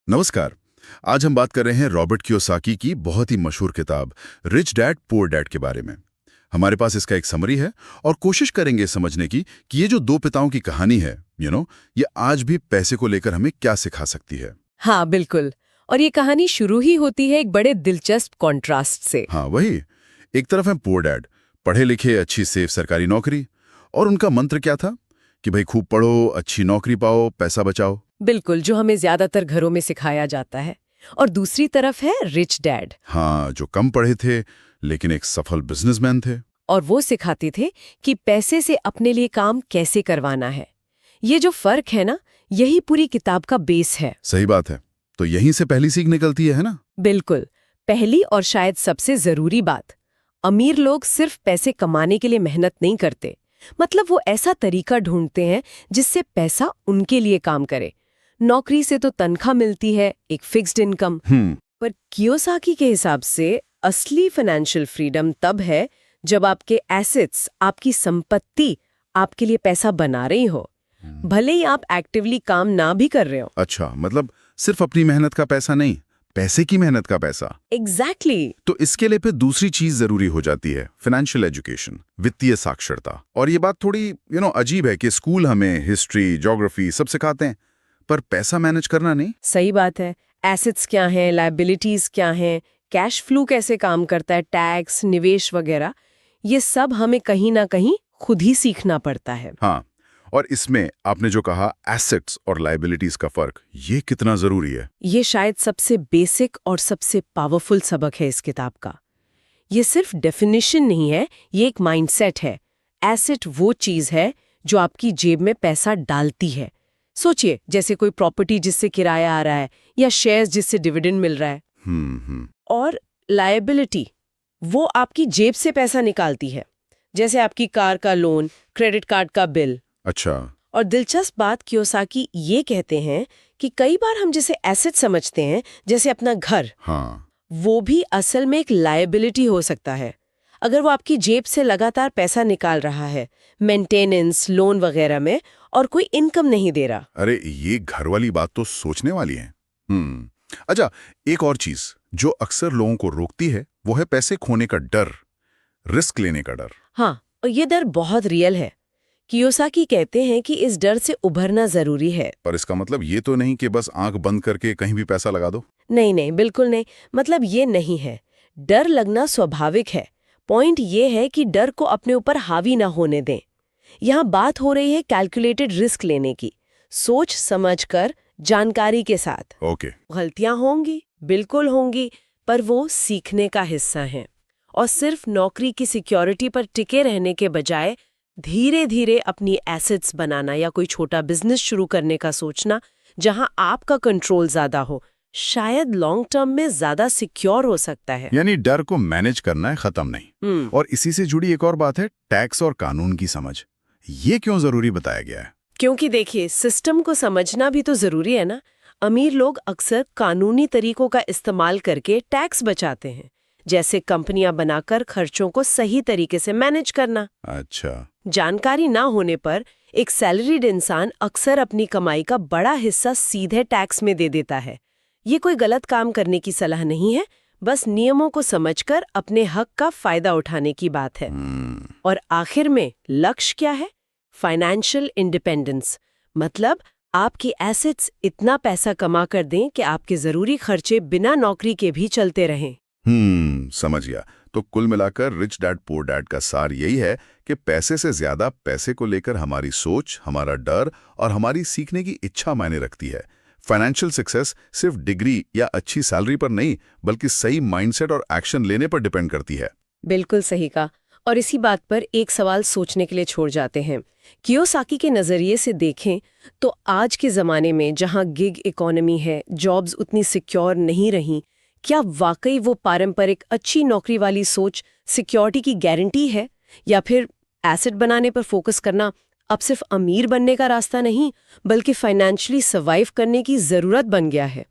नमस्कार। आज हम बात कर रहे हैं रॉबर्ट कियोसाकी की बहुत ही मशहूर किताब रिच डैड पुअर डैड के बारे में। हमारे पास इसका एक समरी है और कोशिश करेंगे समझने की कि ये जो दो पिताओं की कहानी है ये आज भी पैसे को लेकर हमें क्या सिखा सकती है। हाँ बिल्कुल। और ये कहानी शुरू ही होती है एक बड़े दिलचस्प कॉन्ट्रास्ट से। हाँ वही, एक तरफ है पुअर डैड, पढ़े लिखे, अच्छी सेफ सरकारी नौकरी, और उनका मंत्र क्या था कि भाई खूब पढ़ो, अच्छी नौकरी पाओ, पैसा बचाओ। बिल्कुल, जो हमें ज्यादातर घरों में सिखाया जाता है। और दूसरी तरफ है रिच डैड। हाँ, जो कम पढ़े थे लेकिन एक सफल बिजनेसमैन थे। और वो सिखाते थे कि पैसे से अपने लिए काम कैसे करवाना है। ये जो फर्क है ना, यही पूरी किताब का बेस है। सही बात है। तो यहीं से पहली सीख निकलती है ना? बिल्कुल, पहली और शायद सबसे जरूरी बात, अमीर लोग सिर्फ पैसे कमाने के लिए मेहनत नहीं करते। मतलब वो ऐसा तरीका ढूंढते हैं जिससे पैसा उनके लिए काम करे। नौकरी से तो तनख्वाह मिलती है, एक फिक्स्ड इनकम। पर कियोसाकी के हिसाब से असली फाइनेंशियल फ्रीडम तब है जब आपके एसेट्स, आपकी संपत्ति आपके लिए पैसा बना रही हो, भले ही आप एक्टिवली काम ना भी कर रहे हो। अच्छा, मतलब सिर्फ अपनी मेहनत का पैसा नहीं, पैसे की मेहनत का पैसा। एग्जैक्टली। तो इसके लिए फिर दूसरी चीज जरूरी हो जाती है, फाइनेंशियल एजुकेशन, वित्तीय साक्षरता। और ये बात थोड़ी अजीब है कि स्कूल हमें हिस्ट्री, ज्योग्राफी सब सिखाते हैं, पर पैसा मैनेज करना नहीं। सही बात है। एसेट्स क्या हैं, लायबिलिटीज क्या हैं, कैश फ्लो कैसे काम करता है, टैक्स, निवेश वगैरह, ये सब हमें कहीं ना कहीं खुद ही सीखना पड़ता है। हाँ, और इसमें आपने जो कहा एसेट्स और लायबिलिटीज का फर्क, ये कितना जरूरी है। ये शायद सबसे बेसिक और सबसे पावरफुल सबक है इस किताब का। ये सिर्फ डेफिनेशन नहीं है, ये एक माइंडसेट है। एसेट वो चीज है जो आपकी जेब में पैसा डालती है। सोचिए, जैसे कोई प्रॉपर्टी जिससे किराया आ रहा है, या शेयर्स जिससे डिविडेंड मिल रहा है। और लायबिलिटी वो आपकी जेब से पैसा निकालती है, जैसे आपकी कार का लोन, क्रेडिट कार्ड का बिल। अच्छा। और दिलचस्प बात, कियोसाकी ये कहते हैं कि कई बार हम जिसे एसेट समझते हैं, जैसे अपना घर, हाँ, वो भी असल में एक लायबिलिटी हो सकता है। अगर वो आपकी जेब से लगातार पैसा निकाल रहा है, मेंटेनेंस, लोन वगैरह में, और कोई इनकम नहीं दे रहा। अरे ये घर वाली बात तो सोचने वाली है। अच्छा, एक और चीज जो अक्सर लोगों को रोकती है वो है पैसे खोने का डर, रिस्क लेने का डर। हाँ, और ये डर बहुत रियल है। कियोसाकी कहते हैं कि इस डर से उभरना जरूरी है। पर इसका मतलब ये तो नहीं कि बस आंख बंद करके कहीं भी पैसा लगा दो। नहीं नहीं, बिल्कुल नहीं। मतलब ये नहीं है। डर लगना स्वाभाविक है। पॉइंट ये है कि डर को अपने ऊपर हावी ना होने दें। यहाँ बात हो रही है कैलकुलेटेड रिस्क लेने की, सोच समझकर, जानकारी के साथ। ओके। गलतियां होंगी, बिल्कुल होंगी, पर वो सीखने का हिस्सा हैं। और सिर्फ नौकरी की सिक्योरिटी पर टिके रहने के बजाय धीरे धीरे अपनी एसेट्स बनाना या कोई छोटा बिजनेस शुरू करने का सोचना, जहां आपका कंट्रोल ज्यादा हो, शायद लॉन्ग टर्म में ज्यादा सिक्योर हो सकता है। यानी डर को मैनेज करना है, खत्म नहीं। और इसी से जुड़ी एक और बात है, टैक्स और कानून की समझ। ये क्यों जरूरी बताया गया है? क्योंकि देखिए, सिस्टम को समझना भी तो जरूरी है ना। अमीर लोग अक्सर कानूनी तरीकों का इस्तेमाल करके टैक्स बचाते हैं, जैसे कंपनियां बनाकर खर्चों को सही तरीके से मैनेज करना। अच्छा। जानकारी ना होने पर एक सैलरीड इंसान अक्सर अपनी कमाई का बड़ा हिस्सा सीधे टैक्स में दे देता है। ये कोई गलत काम करने की सलाह नहीं है, बस नियमों को समझकर अपने हक का फायदा उठाने की बात है। और आखिर में लक्ष्य क्या है? Financial independence. मतलब आपकी एसेट्स इतना पैसा कमा कर दें कि आपके जरूरी खर्चे बिना नौकरी के भी चलते रहें। समझ गया। तो कुल मिलाकर रिच डैड पुअर डैड का सार यही है कि पैसे से ज्यादा पैसे को लेकर हमारी सोच, हमारा डर और हमारी सीखने की इच्छा मायने रखती है। फाइनेंशियल सक्सेस सिर्फ डिग्री या अच्छी सैलरी पर नहीं, बल्कि सही माइंडसेट और एक्शन लेने पर डिपेंड करती है। बिल्कुल सही कहा। और इसी बात पर एक सवाल सोचने के लिए छोड़ जाते हैं। कियोसाकी के नजरिए से देखें तो आज के जमाने में जहां गिग इकोनॉमी है, जॉब्स उतनी सिक्योर नहीं रही, क्या वाकई वो पारंपरिक अच्छी नौकरी वाली सोच सिक्योरिटी की गारंटी है? या फिर एसेट बनाने पर फोकस करना अब सिर्फ अमीर बनने का रास्ता नहीं, बल्कि फाइनेंशियली सर्वाइव करने की जरूरत बन गया है?